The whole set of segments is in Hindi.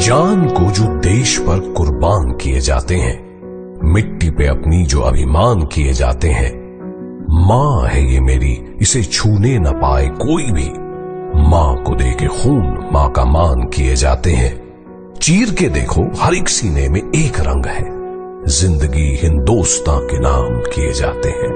जान को जो देश पर कुर्बान किए जाते हैं, मिट्टी पे अपनी जो अभिमान किए जाते हैं, माँ है ये मेरी, इसे छूने न पाए कोई भी। माँ को दे के खून माँ का मान किए जाते हैं। चीर के देखो हर एक सीने में एक रंग है, जिंदगी हिंदोस्तां के नाम किए जाते हैं।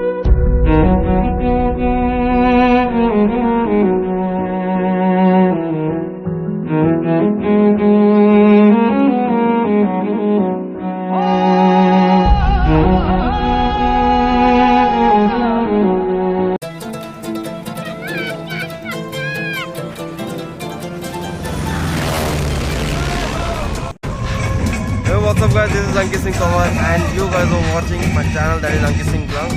Hey, what's up guys, this is Ankit Singh Tawar and you guys are watching my channel, that is Ankit Singh Vlog.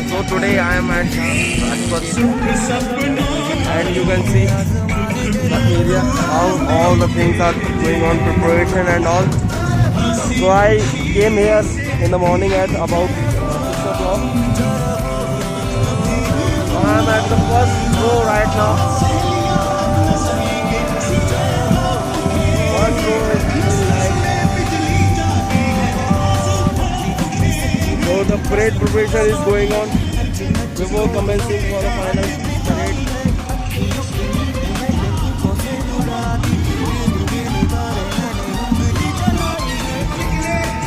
So today I am at Rajpath and you can see the area, how all the things are going on, preparation and all. So I came here in the morning at about 6 o'clock. So I am at the first row right now. First row is like, so the parade preparation is going on before commencing for the final parade.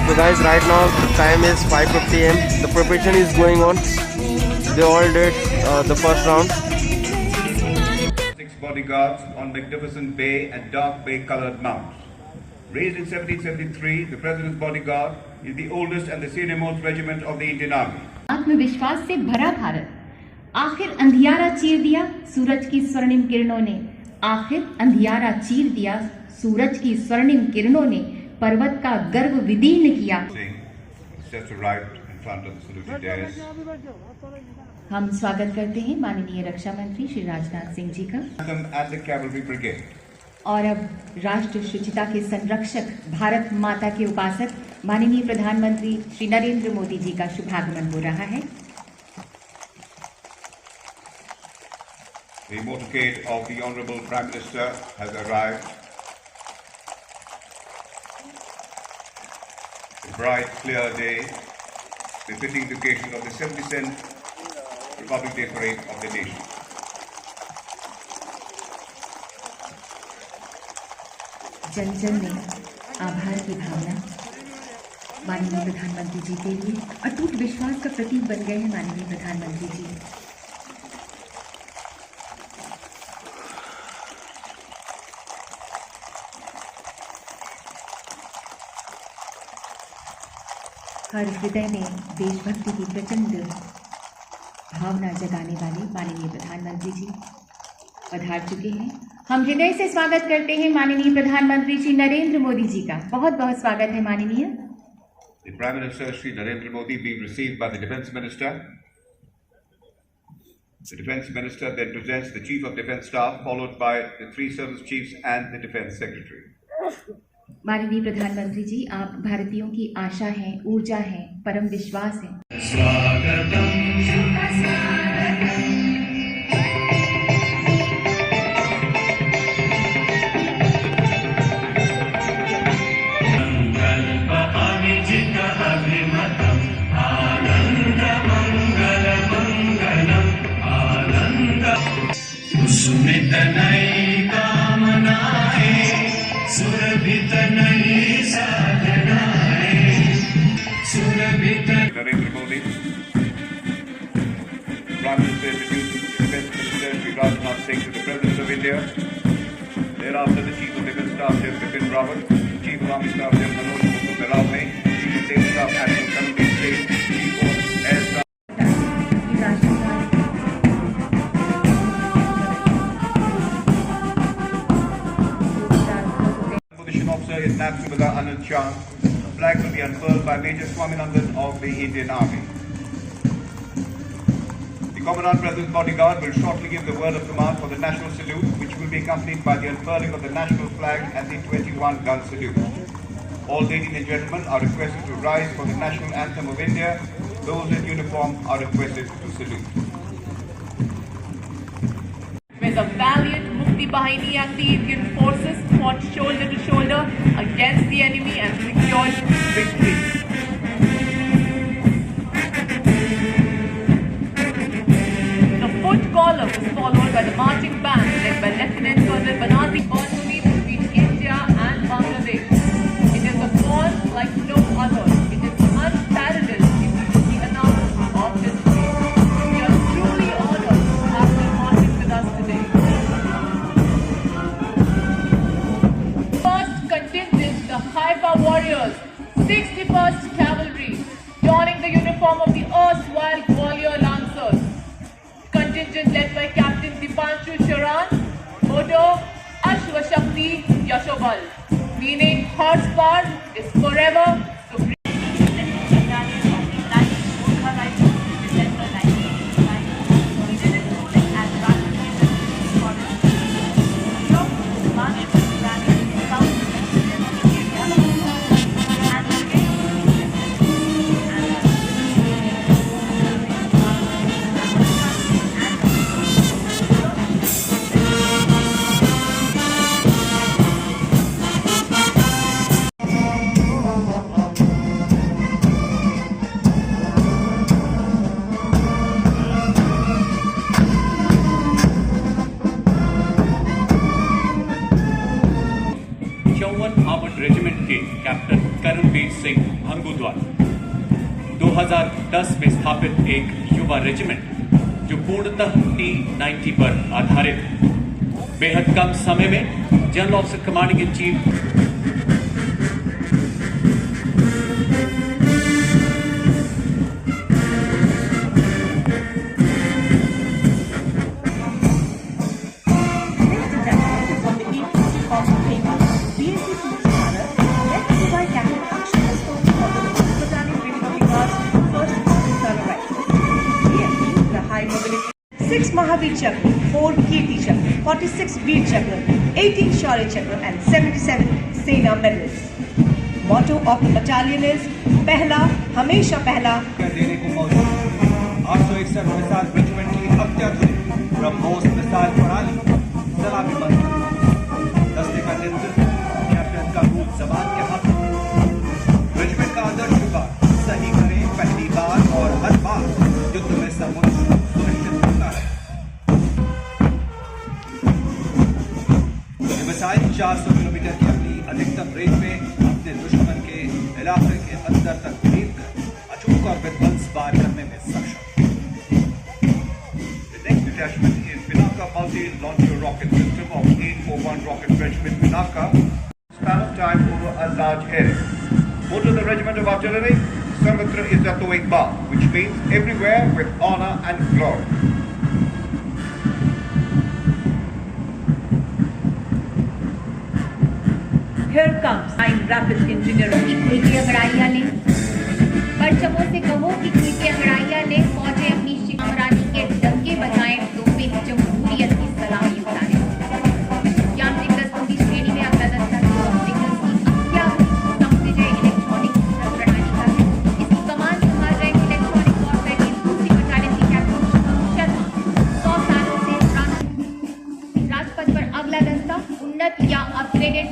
So guys, right now the time is 5:50 am. The preparation is going on. They all did the first round. 6 bodyguards on Magnificent Bay and Dark Bay coloured mounts. Raised in 1773, the President's Bodyguard is the oldest and the senior-most regiment of the Indian Army. आत्मविश्वास से भरा भारत, आखिर अंधियारा चीर दिया सूरज की स्वर्णिम किरणों ने। आखिर अंधियारा चीर दिया सूरज की स्वर्णिम किरणों ने, पर्वत का गर्व विदीर्ण किया। Just arrived in front of the saluted dais. हम स्वागत करते हैं माननीय रक्षा मंत्री श्री राजनाथ सिंह जी का। Anthem and the Cavalry Brigade. और अब राष्ट्र शुचिता के संरक्षक, भारत माता के उपासक माननीय प्रधानमंत्री श्री नरेंद्र मोदी जी का शुभागमन हो रहा है। The motorcade of the Honourable Prime Minister has arrived. A bright, clear day, befitting the occasion of the 77th Republic Day Parade of the nation. जन जन में आभार की भावना माननीय प्रधानमंत्री जी के लिए अटूट विश्वास का प्रतीक बन गए हैं। माननीय प्रधानमंत्री जी हर हृदय में देशभक्ति की प्रचंड भावना जगाने वाले माननीय प्रधानमंत्री जी पधार चुके हैं। हम हृदय से स्वागत करते हैं माननीय प्रधानमंत्री श्री नरेंद्र मोदी जी का। बहुत बहुत स्वागत है माननीय। The Prime Minister Shri Narendra Modi being received by the Defence Minister. The Defence Minister then presents the Chief of Defence Staff, followed by the 3 Service Chiefs and the Defence Secretary. माननीय प्रधानमंत्री जी, आप भारतीयों की आशा हैं, ऊर्जा हैं, परम विश्वास हैं। सुमित नई कामनाएं, सुरभित नई साधनाएं, सुरभित। Narendra Modi. Prime Minister introduces the Defence Minister Shri Rajnath Singh to the President of India. Thereafter, the Chief of Defence Staff General Bipin Rawat, Chief of Army Staff General Manoj Mukund Rawat, Chief of State Staff Admiral Karambir Singh, Chief of Air Staff. Position Officer is Nab Subedar Anand Shah. The flag will be unfurled by Major Swaminathan of the Indian Army. The Commandant President's Bodyguard will shortly give the word of command for the national salute, which will be accompanied by the unfurling of the national flag and the 21-gun salute. All ladies and gentlemen are requested to rise for the national anthem of India. Those in uniform are requested to salute. With a valiant Mukti Bahini and the Indian forces fought shoulder to shoulder against the enemy and secured victory. The foot column was followed by the marching band led by Lieutenant Colonel Banazi Bondoli between India and Bangladesh. It is a cause like no other. It is unparalleled in the annals of history. We are truly honored to have you marching with us today. First contingent, the Haifa Warriors, 61st Cavalry, donning the uniform of the erstwhile Gwalior Lancers. Contingent led by Captain Dipanshu Sharan, motto Ashwa Shakti Yashobal, meaning horsepower is forever supreme. Armoured regiment के कैप्टन करणवीर सिंह भंगू द्वारा 2010 में स्थापित एक युवा रेजिमेंट जो पूर्णतः T90 पर आधारित है। बेहद कम समय में general officer commanding in chief Mahavir Chakra, 4 Kirti Chakra, 46 Veer Chakra, 18 Shaurya Chakra and 77 Sena medals. Motto of the battalion is पहला हमेशा पहला देने को मौजूद 861 मिसाइल रेजिमेंट की अत्याधुनिक ब्रह्मोस मिसाइल प्रणाली सलामी बंद दस्ते का नेतृत्व कैप्टन काबूल जमान के हाथ रेजिमेंट का आदर्श विभाग सही करें पहली बार और हर बार युद्ध में समुचित सुनिश्चित करना है। मिसाइल 400 किलोमीटर की अपनी अधिकतम रेंज में अपने दुश्मन के इलाके के अंदर तक भेद कर अचूक और विध्वंस पार करने में सक्षम। The next detachment is Pinaka multi-launcher rocket system of 841 Rocket Regiment Pinaka. Span of time over a large area. Motto of the Regiment of Artillery, Sarvatra Izzato Ekbal, which means everywhere with honor and glory. Here comes I'm rapid engineering. खुल के अंगड़ाइयाँ लें, परचमों से कहो कि खुल के अंगड़ाइयाँ लें, फौजें अपनी शिकामरानी के डंके बजाएं, तोपें जमहूरियत की सलामी उतारें। यांत्रिक दस्तों की श्रेणी में अगला दस्ता ऑप्टिकल की अत्याधुनिक समझे इलेक्ट्रॉनिक प्रणाली का है। इसकी कमान संभाल रहे इलेक्ट्रॉनिक वॉरफेयर की दूसरी बटालियन की कैप्टन शर्मा 100 सालों से राजपथ पर। अगला दस्ता उन्नत या अपग्रेडेड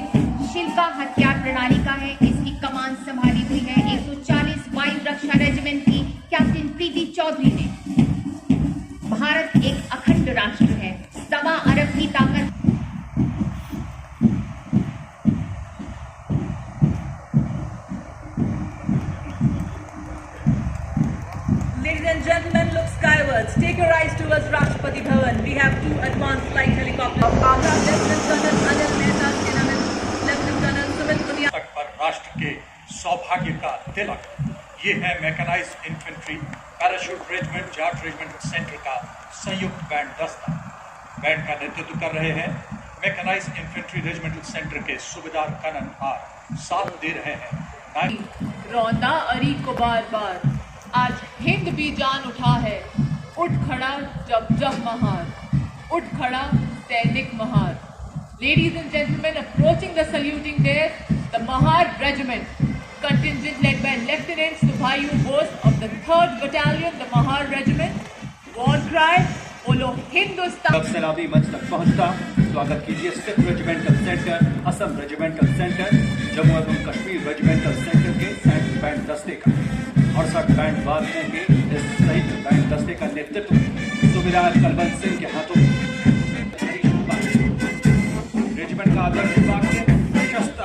शिल्पा हथियार प्रणाली का है। इसकी कमान संभाली हुई है 140 वायु रक्षा रेजिमेंट की कैप्टन प्रीति चौधरी ने। भारत एक अखंड राष्ट्र है, 1.25 अरब की ताकत। Ladies and gentlemen, look skywards. Take your eyes towards Rashtrapati Bhavan. We have 2 advanced light helicopters. Lieutenant Colonel Anil Mehta, Senaman, Lieutenant Colonel Sumit Punia. तक पर राष्ट्र के सौभाग्य का तिलक ये है mechanised infantry parachute regiment Jat regiment centre का संयुक्त बैंड दस्ता। बैंड का नेतृत्व कर रहे हैं मैकेनाइज्ड इन्फेंट्री रेजिमेंटल सेंटर के सूबेदार कनन आर। साथ दे रहे हैं रौंदा अरी को बार बार, आज हिंद भी जान उठा है। उठ खड़ा जब जब महार, उठ खड़ा सैनिक Mahar. Ladies and gentlemen, approaching the saluting desk, the Mahar Regiment, contingent led by Lieutenant Subhayu Bose of the 3rd Battalion, the Mahar Regiment. War cry, बोलो हिंदुस्तान। जब सैलाबी मंच तक पहुंचता स्वागत कीजिए 6th regimental centre, Assam regimental centre, Jammu एवं कश्मीर रेजिमेंटल सेंटर के संयुक्त बैंड दस्ते का। 68 बैंड वादकों के इस संयुक्त बैंड दस्ते का नेतृत्व सुबेदार कलवंत सिंह के हाथों में। रेजिमेंट का आदर्श वाक्य शस्त्र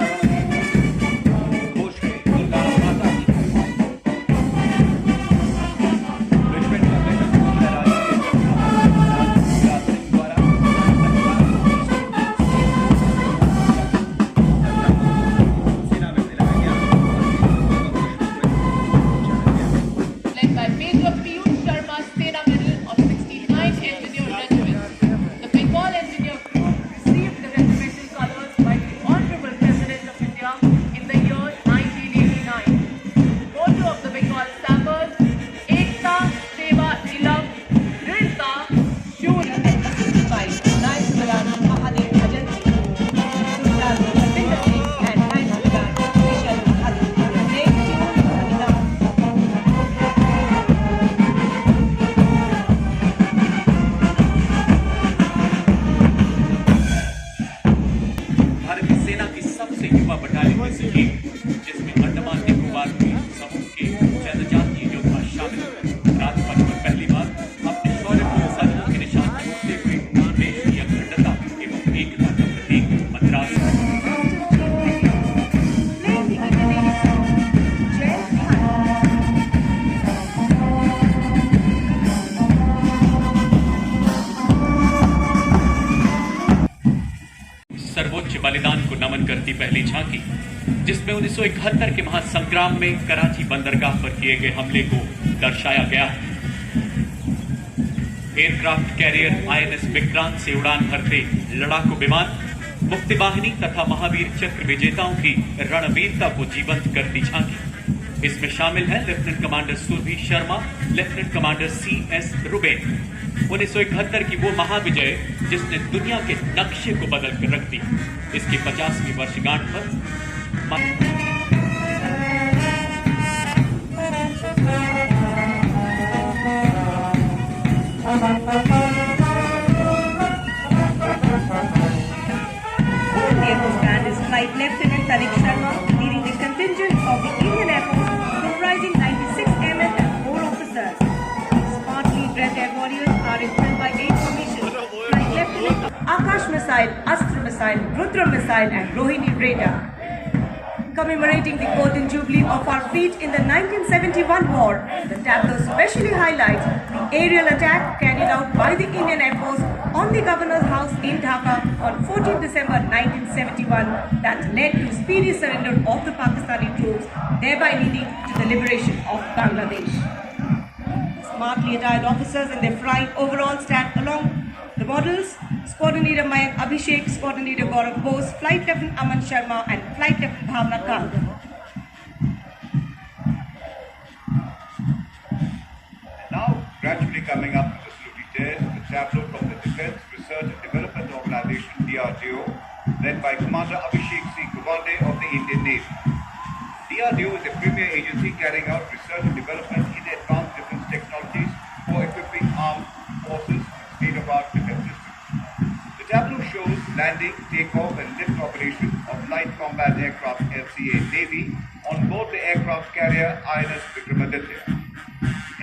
घोष के दुर्गा माता की। रेजिमेंट का बैठक द्वारा सेना में मिलाया गया। Led by Major Piyush Sharma, Sena Medal of 69th Engineer Regiment, the Bengal Engineer Corps received the regimental colours by the Honorable President of India in the year 1989. Motto of the Bengal Sappers: Ekta, Seva, Ilam, Drilta, Shura. By Nine Subarana Mahadev Agency, Sultan Bhapinder Singh and Nine Subarana Vishal Mahadev. Name tune, Anita. भारतीय सेना की सबसे युवा बटालियन में से एक, जिसमें अंडमान निकोबार द्वीप समूह के जनजातीय योद्धा शामिल हैं। राजपथ पर पहली बार अपने शौर्यपूर्ण साधनों के निशान छोड़ते हुए देश की अखंडता एवं एकता का प्रतीक मद्रास सर्वोच्च बलिदान को नमन करती पहली झांकी, जिसमें 1971 के महासंग्राम में कराची बंदरगाह पर किए गए हमले को दर्शाया गया है। एयरक्राफ्ट कैरियर आईएनएस विक्रांत से उड़ान भरते लड़ाकू विमान, मुक्ति वाहिनी तथा महावीर चक्र विजेताओं की रणवीरता को जीवंत करती झांकी। इसमें शामिल हैं lieutenant commander Surabhi Sharma, lieutenant commander CS Ruben. 1971 की वो महाविजय जिसने दुनिया के नक्शे को बदल कर रख दिया। इसकी 50वीं वर्षगांठ पर Air Force Band is Flight Lieutenant Tariq Sharma, leading the contingent of the Indian Air Force, comprising 96 airmen and 4 officers. Smartly dressed air warriors are equipped by 8 formations: Flight Lieutenant Akash Missile, Astra Missile, Rudra Missile, and Rohini Radar. Commemorating the golden jubilee of our fleet in the 1971 war, the tableau specially highlights the aerial attack carried out by the Indian Air Force on the Governor's House in Dhaka on 14 December 1971 that led to speedy surrender of the Pakistani troops, thereby leading to the liberation of Bangladesh. Smartly attired officers in their flying overalls stand along the models: Squadron Leader Mayank Abhishek, Squadron Leader Gaurav Bose, Flight Lieutenant Aman Sharma, and Flight Lieutenant Bhavna Kant. Now, gradually coming up to the saluteers, the tableau from the Defence Research and Development Organization (DRDO), led by Commander Abhishek C. Gawande of the Indian Navy. DRDO is a premier agency carrying out research and development in advanced defence technologies for equipping armed forces with state-of-the-art defence systems. The tableau shows landing, takeoff, and lift operation of light combat aircraft LCA Navy on board the aircraft carrier INS Vikramaditya.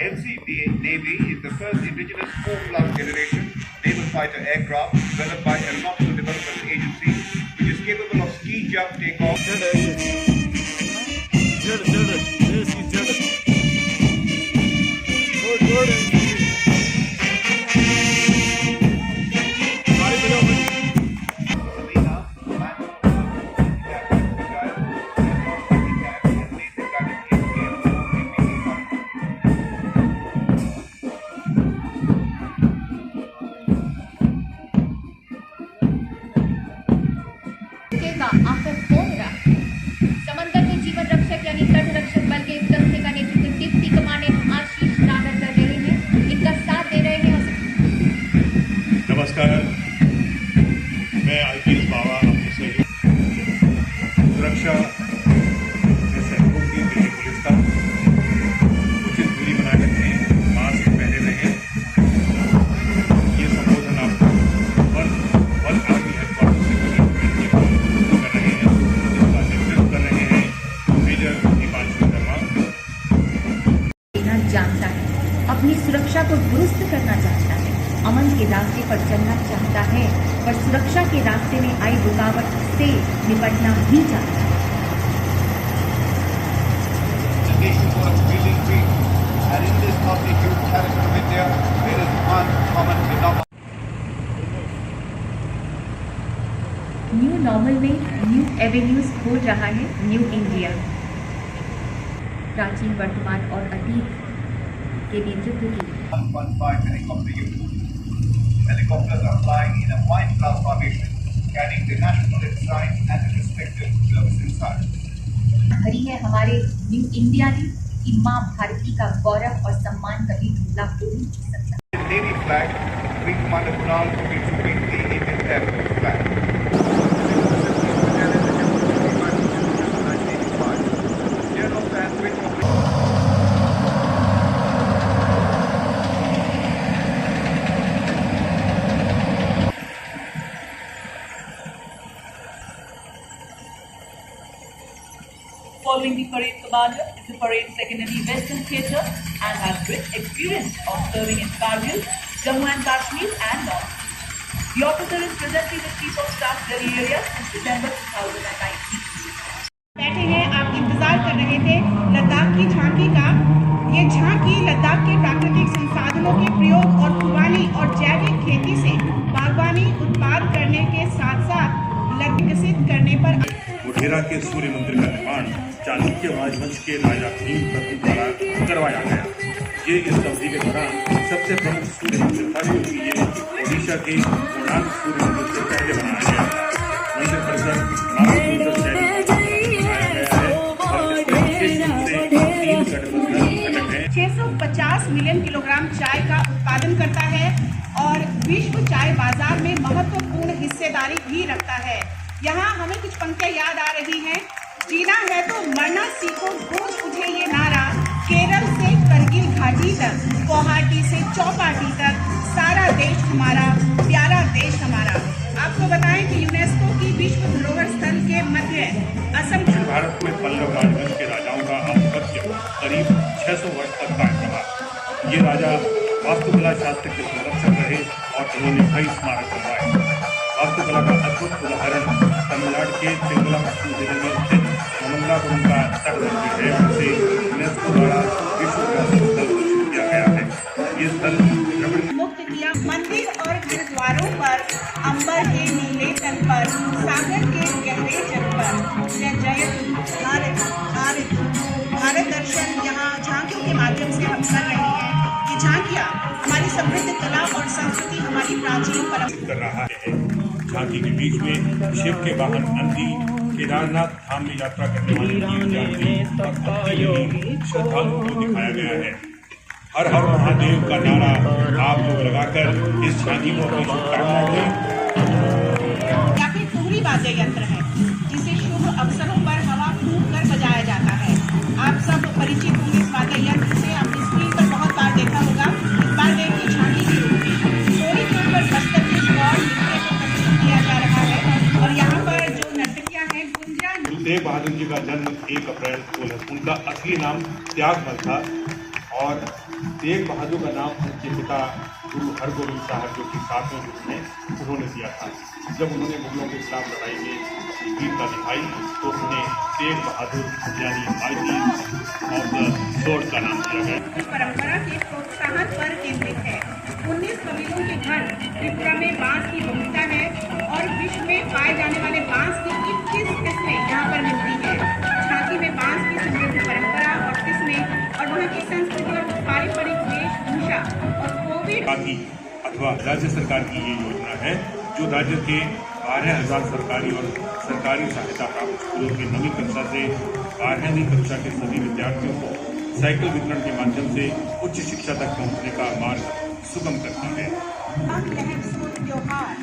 LCA Navy is the first indigenous 4+ generation naval fighter aircraft developed by Aeronautical Development Agency, which is capable of ski jump takeoff. का आकर फोन रहा अपनी सुरक्षा को दुरुस्त करना चाहता है, अमन के रास्ते पर चलना चाहता है, पर सुरक्षा के रास्ते में आई रुकावट से निपटना भी चाहता है। The nation was building dreams, and in this multi-hued character of India, there is one common denominator. New normal में न्यू एवेन्यूज खोल रहा है न्यू इंडिया। प्राचीन, वर्तमान और अतीत के नेतृत्व की 115 helicopter units. Helicopters are flying in a wide-class formation, carrying the national ensign and the respective service ensign. भरी है हमारे न्यू इंडिया ने कि माँ भारती का गौरव और सम्मान कभी भूला हो नहीं सकता। The Navy flag, Wing Commander Kunal is to wing the Indian Air Force flag. Following the parade commander is the parade secondary Western Theatre and has rich experience of serving in Kargil, Jammu and Kashmir and North. The officer is presently the Chief of Staff Delhi area since December 2019. बैठे हैं, आप इंतजार कर रहे थे लद्दाख की झांकी का। ये झांकी लद्दाख के प्राकृतिक संसाधनों के प्रयोग और खुबानी और जैविक खेती से बागवानी उत्पाद करने के साथ साथ विकसित करने पर मोढेरा के सूर्य मंदिर का निर्माण चाणक्य राजवंश के राजा भीमप्रभु द्वारा करवाया गया। ये इस अवधि के दौरान सबसे प्रमुख सूर्य मंदिर था, क्योंकि ये ओडिशा के कोणार्क सूर्य मंदिर से पहले बनाया गया था। मंदिर परिसर मानव शैली बनाया गया है और इसमें विशेष रूप से 3 घटक हैं। 650 मिलियन किलोग्राम चाय का उत्पादन करता है और विश्व चाय बाजार में महत्वपूर्ण हिस्सेदारी भी रखता है। यहाँ हमें कुछ पंक्तियाँ याद आ रही हैं। जीना है तो मरना सीखो, गूंज उठे ये नारा, केरल से करगिल घाटी तक, गुवाहाटी से चौपाटी तक, सारा देश हमारा, प्यारा देश हमारा। आपको बताएं कि यूनेस्को की विश्व धरोहर स्थल के मध्य असम भारत में पल्लव राजवंश के राजाओं का आधिपत्य करीब 600 वर्ष तक कायम रहा। ये राजा वास्तुकला शास्त्र के संरक्षक रहे और उन्होंने कई स्मारक बनवाए। वास्तुकला का अद्भुत उदाहरण तमिलनाडु के चेंगलापट्टू जिले में स्थित ममल्लापुरम का तट मंदिर है, जिसे यूनेस्को द्वारा विश्व विरासत स्थल घोषित किया गया है। ये स्थल मुक्त किया। मंदिर और गुरुद्वारों पर, अंबर के नीले तल पर, सागर के गहरे जल पर जय जयती भारत भारत दर्शन यहाँ झांकियों के माध्यम से हम कर रहे हैं। ये झांकियाँ हमारी समृद्ध कला और संस्कृति, हमारी प्राचीन परंपरा कर रहा है। झांकी के बीच में शिव के वाहन नंदी केदारनाथ धाम में यात्रा करने वाले श्रद्धालुओं को दिखाया गया है। हर हर महादेव का नारा आप लोग लगाकर इस झांकी को अपनी शुभकामनाएं दें। या फिर तुहरी वाद्य यंत्र है, जिसे शुभ अवसरों पर हवा फूंक कर बजाया जाता है। आप सब परिचित होंगे इस वाद्य यंत्र से, आपने स्क्रीन पर बहुत बार देखा होगा। इस बार देखिए झांकी की सोनीपुर पर बस्तर के गौर नृत्य को प्रस्तुत किया जा रहा है और यहाँ पर जो नर्तकियाँ हैं गुंजा। गुरु तेग बहादुर जी का जन्म 1 अप्रैल को है। उनका असली नाम त्यागमल था और तेग बहादुर का नाम उनके पिता गुरु हरगोविंद साहब, जो कि 7वें गुरु हैं, उन्होंने दिया था। जब उन्होंने मुगलों के खिलाफ लड़ाई में वीरता दिखाई तो उन्हें तेग बहादुर यानी माइटी ऑफ द स्वॉर्ड का नाम दिया गया। इस परंपरा के प्रोत्साहन पर केंद्रित है। 19 कबीलों के घर त्रिपुरा में बांस की बहुलता है और विश्व में पाए जाने वाले बांस की 21 किस्में यहाँ पर मिलती है। झांकी में बांस की समृद्ध परंपरा और किस्में और वहाँ की संस्कृति और पारंपरिक वेशभूषा और कोविड अथवा राज्य सरकार की ये योजना है, जो राज्य के 12,000 सरकारी और सरकारी सहायता प्राप्त स्कूलों की 9वीं कक्षा से 12वीं कक्षा के सभी विद्यार्थियों को साइकिल वितरण के माध्यम से उच्च शिक्षा तक पहुंचने का मार्ग सुगम करती है। पंग लहर त्योहार,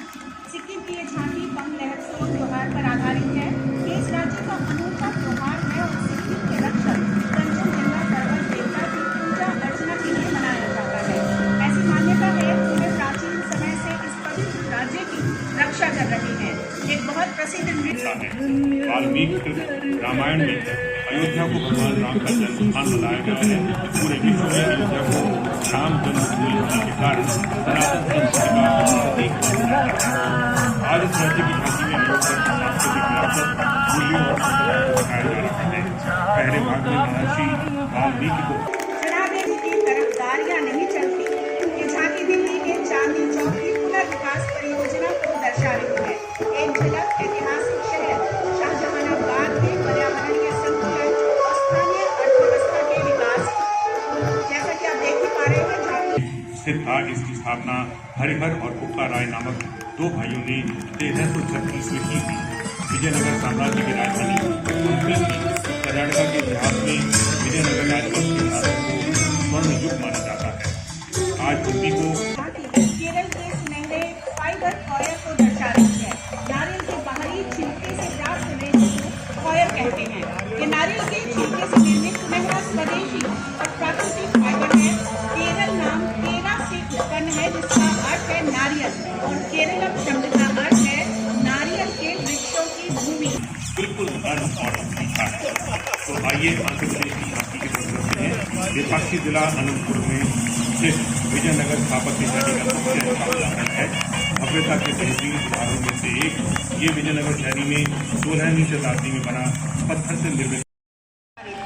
सिक्किम की ये झांकी पंग लहर त्योहार पर आधारित है। इस राज्य का अनूठा त्योहार है और सिक्किम के रक्षक कंचनजंगा पर्वत देवता की पूजा अर्चना के लिए मनाया जाता है। ऐसी मान्यता है कि वे प्राचीन समय से इस पवित्र राज्य की रक्षा कर रहे हैं। एक बहुत प्रसिद्ध नृत्य वाल्मीकि रामायण में अयोध्या को भगवान राम का जन्म स्थान बनाया गया है। पूरे विश्व में अयोध्या को राम जन्मभूमि होने के कारण सनातन संस्कृति का प्रतीक माना जाता है। आज इस राज्य की झांकी में अयोध्या की सांस्कृतिक विरासत, मूल्यों और संस्कृति को दिखाया जा रहा है। पहले भाग में महर्षि वाल्मीकि को शराबी की तरफदारियां नहीं चलती। ये झांकी दिल्ली के चांदनी चौक की पुनर्विकास परियोजना को दर्शा रही है। एक झलक ऐतिहासिक शहर शाहजहानाबाद के पर्यावरणीय संतुलन और स्थानीय अर्थव्यवस्था के विकास, जैसा कि आप देख ही पा रहे हैं झांकी स्थित था। इसकी स्थापना हरिहर और कुक्का राय नामक दो भाइयों ने 1336 में की थी। विजयनगर साम्राज्य की राजधानी हम्पी थी। कर्नाटक के इतिहास में विजयनगर राजवंश के इतिहास को स्वर्ण युग माना जाता है। आज हम्पी को केरल के सुनहरे फाइबर कॉयर को दर्शा रही है। नारियल के बाहरी छिलके से प्राप्त रेशे को कॉयर कहते हैं। ये नारियल के छिलके से निर्मित सुनहरा स्वदेशी और प्राकृतिक फाइबर है। केरल नाम केरा से उत्पन्न है, जिसका अर्थ है नारियल, और केरलम शब्द का अर्थ है नारियल के वृक्षों की भूमि। बिल्कुल नर्म और तीखा है। तो आइए आंध्र प्रदेश की झांकी की तरफ चलते हैं। विपक्षी जिला अनंतपुर में स्थित विजयनगर स्थापत्य शैली का सबसे अच्छा उदाहरण है। भव्यता के बेहतरीन उदाहरणों में से एक ये विजयनगर शैली में 16वीं शताब्दी में बना पत्थर से निर्मित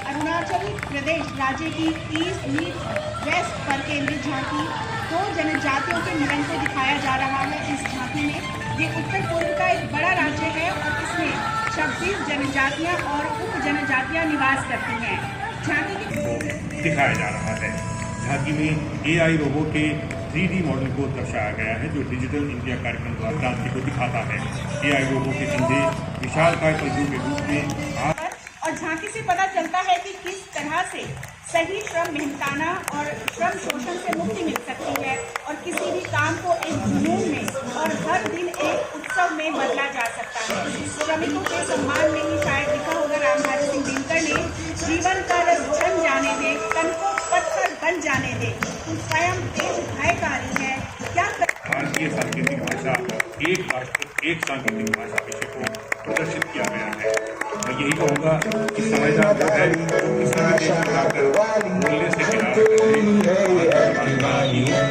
अरुणाचल प्रदेश राज्य की ईस्ट मीट वेस्ट पर केंद्रित झांकी दो जनजातियों के मिलन को दिखाया जा रहा है। इस झांकी में ये उत्तर पूर्व का एक बड़ा राज्य है और इसमें 26 जनजातियां और उप जनजातियां निवास करती हैं। झांकी की दिखाया जा रहा है। झांकी में AI रोबो के 3D मॉडल को दर्शाया गया है, जो डिजिटल इंडिया कार्यक्रम द्वारा क्रांति को दिखाता है। AI रोबो के कंधे विशालकाय पलटू के रूप में और झांकी से पता चलता है कि किस तरह से सही श्रम मेहनताना और श्रम शोषण से मुक्ति मिल सकती है और किसी भी काम को एक जुनून में और हर दिन एक उत्सव में बदला जा सकता है। श्रमिकों के सम्मान में ही शायद लिखा होगा रामधारी सिंह दिनकर ने, जीवन का रस जम जाने दे, तन को पत्थर बन जाने दे, तू स्वयं तेज भयकारी है। क्या भारतीय सांकेतिक भाषा एक राष्ट्र एक सांकेतिक भाषा विषय को प्रदर्शित किया गया है। मैं यही कहूँगा कि समझदार जो है वो किसी भी देश में जाकर मूल्य से किनारा भूमिका निभाई है।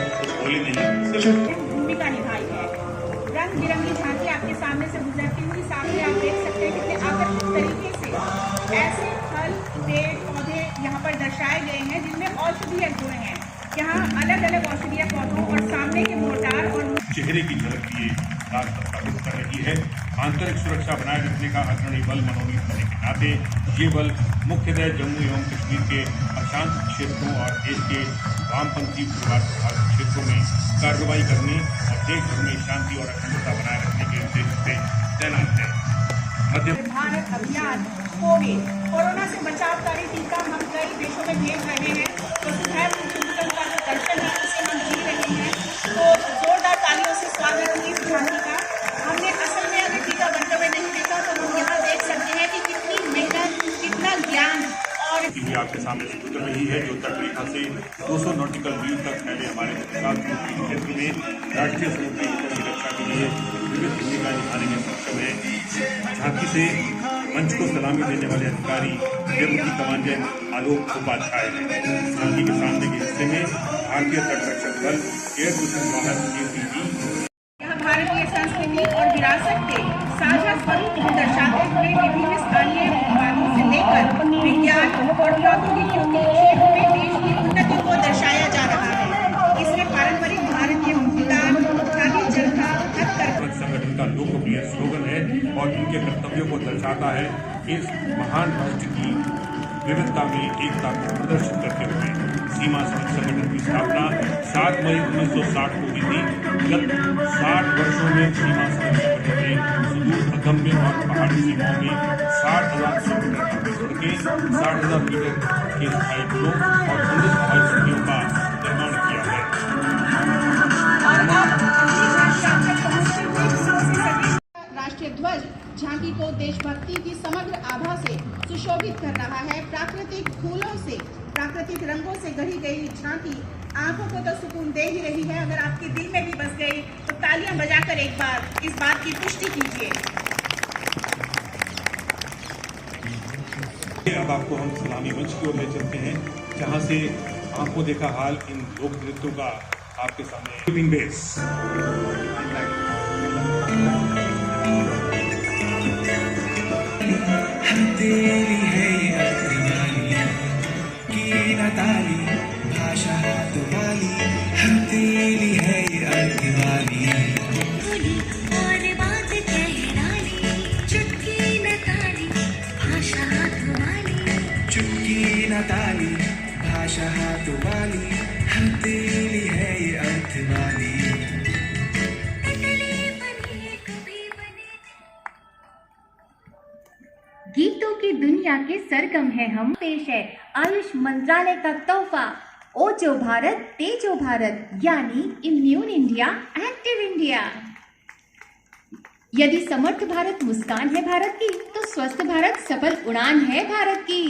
रंग बिरंगी झांकी आपके सामने से गुजरती हुई सामने आप देख सकते हैं कितने आकर्षक तरीके से ऐसे फल पेड़ पौधे यहाँ पर दर्शाए गए हैं जिनमें औषधीय गुण हैं। यहाँ अलग अलग औषधीय पौधों और सामने के मोटार और चेहरे की झलक दिए राज स्थापित कर रही है। आंतरिक सुरक्षा बनाए रखने का अग्रणी बल मनोनीत होने के नाते ये बल मुख्यतः जम्मू एवं कश्मीर के अशांत क्षेत्रों और देश के वामपंथी उग्रवाद प्रभावित क्षेत्रों में कार्रवाई करने और देश भर में शांति और अखंडता बनाए रखने के उद्देश्य से तैनात है। भारत अभियान कोरोना से बचावकारी टीका हम कई देशों में भेज रहे हैं, तो सुधार का जो दर्शन है उसे हम जी रहे हैं। तो जोरदार तालियों से स्वागत है इस झांकी का। हमने असल में अगर टीका बनते हुए नहीं देखा तो हम यहाँ देख सकते हैं कि कितनी मेहनत, कितना ज्ञान और आपके सामने से गुजर रही है, जो तटरेखा से 200 नॉटिकल मील तक फैले हमारे क्षेत्र में राष्ट्रीय समुद्री हितों की रक्षा के लिए विविध भूमिका निभाने में सक्षम है। झांकी से मंच को सलामी देने वाले अधिकारी डेप्यूटी कमांडेंट आलोक उपाध्याय हैं। झांकी के सामने के हिस्से में भारतीय तटरक्षक बल एयर डिफेंस वाहन ACG भारतीय संस्कृति और विरासत के साझा स्वरूप को दर्शाते हुए विभिन्न स्थानीय उत्पादों से लेकर विज्ञान और प्रौद्योगिकियों के क्षेत्र में देश की उन्नति को दर्शाया जा रहा है। इसमें पारंपरिक भारतीय भूटान खादी चरखा हथकरघा संगठन का लोकप्रिय स्लोगन है और उनके कर्तव्यों को दर्शाता है। इस महान राष्ट्र की विविधता में एकता को प्रदर्शित करते हुए सीमा सड़क संगठन की स्थापना 7 मई 1960 को हुई थी। गत 60 वर्षों में सीमा सड़क संगठन ने सुदूर अगम्य और पहाड़ी सीमाओं में 60,000 किलोमीटर की सड़कें, 60,000 मीटर के स्थायी पुलों और 19 हवाई सीढ़ियों का निर्माण किया है। राष्ट्रीय ध्वज झांकी को देशभक्ति की समग्र आभा से सुशोभित कर रहा है। प्राकृतिक फूलों से, प्राकृतिक रंगों से गढ़ी गई झांकी आंखों को तो सुकून दे ही रही है। अगर आपके दिल में भी बस गई तो तालियां बजाकर एक बार इस बात की पुष्टि कीजिए। अब आपको हम सलामी मंच की ओर ले चलते हैं, जहां से आंखों देखा हाल इन लोक नृत्यों का आपके सामने शूटिंग बेस। हथेली है ये अर्धवाली की नताली भाषा तुम्हारी, हथेली है ये अर्धवाली और बात कहनाली, चुटकी नताली भाषा तुम्हारी, चुटकी नताली भाषा तुम्हारी, हथेली है ये अर्धवाली। गीतों की दुनिया के सरगम है हम। पेश है आयुष मंत्रालय का तोहफा, ओजो भारत तेजो भारत, यानी इम्यून इंडिया एक्टिव इंडिया। यदि समर्थ भारत मुस्कान है भारत की, तो स्वस्थ भारत सफल उड़ान है भारत की।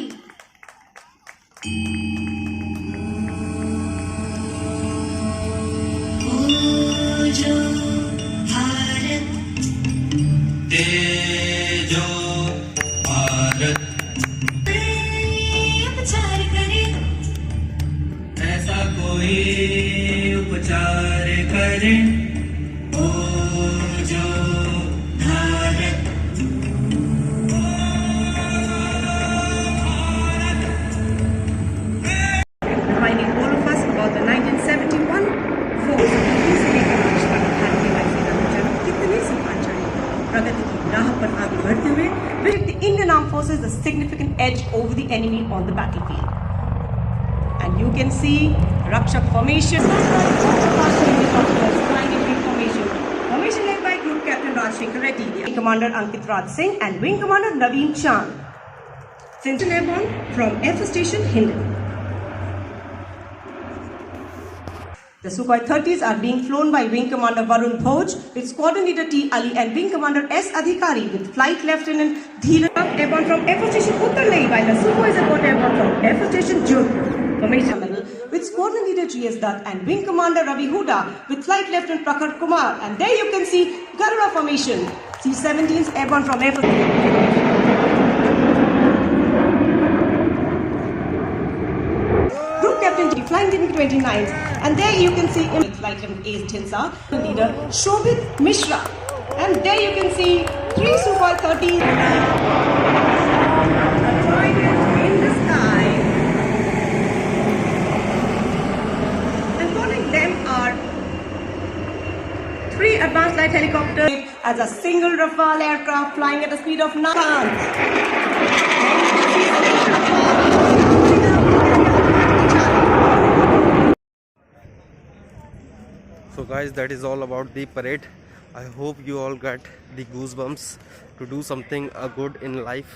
ओजो भारत तेजो भारत, उपचार करे ऐसा कोई उपचार करे, ओजो Bharat. Reminding all of us about the 1971 vote कितने सफल चढ़े, प्रगति की राह पर आगे बढ़ते हुए with the Indian Armed Forces a significant edge over the enemy on the battlefield. And you can see Rakshak formation, formation led by Group Captain Rajshekhar Reddy, the Commander Ankit Raj Singh and Wing Commander Naveen Chand. Since airborne from Air Force Station Hindon. The Sukhoi 30s are being flown by Wing Commander Varun Bhoj with Squadron Leader T. Ali and Wing Commander S. Adhikari with Flight Lieutenant Dheeraj airborne from Air Force Station Uttarlai, while the Sukhois are got airborne from Air Force Station Jodhpur. Formation medal with Squadron Leader G.S. Dutt and Wing Commander Ravi Huda with Flight Lieutenant Prakhar Kumar. And there you can see Garuda formation, C-17s airborne from Air Force. Flying Division 29s, and there you can see Flight Lieutenant Ace Tinsa, leader Shobhit Mishra, and there you can see 3 Sukhoi 30s in the sky, and following them are 3 advanced light helicopters as a single Rafale aircraft flying at a speed of 9 knots. So guys, that is all about the parade. I hope you all got the goosebumps to do something good in life.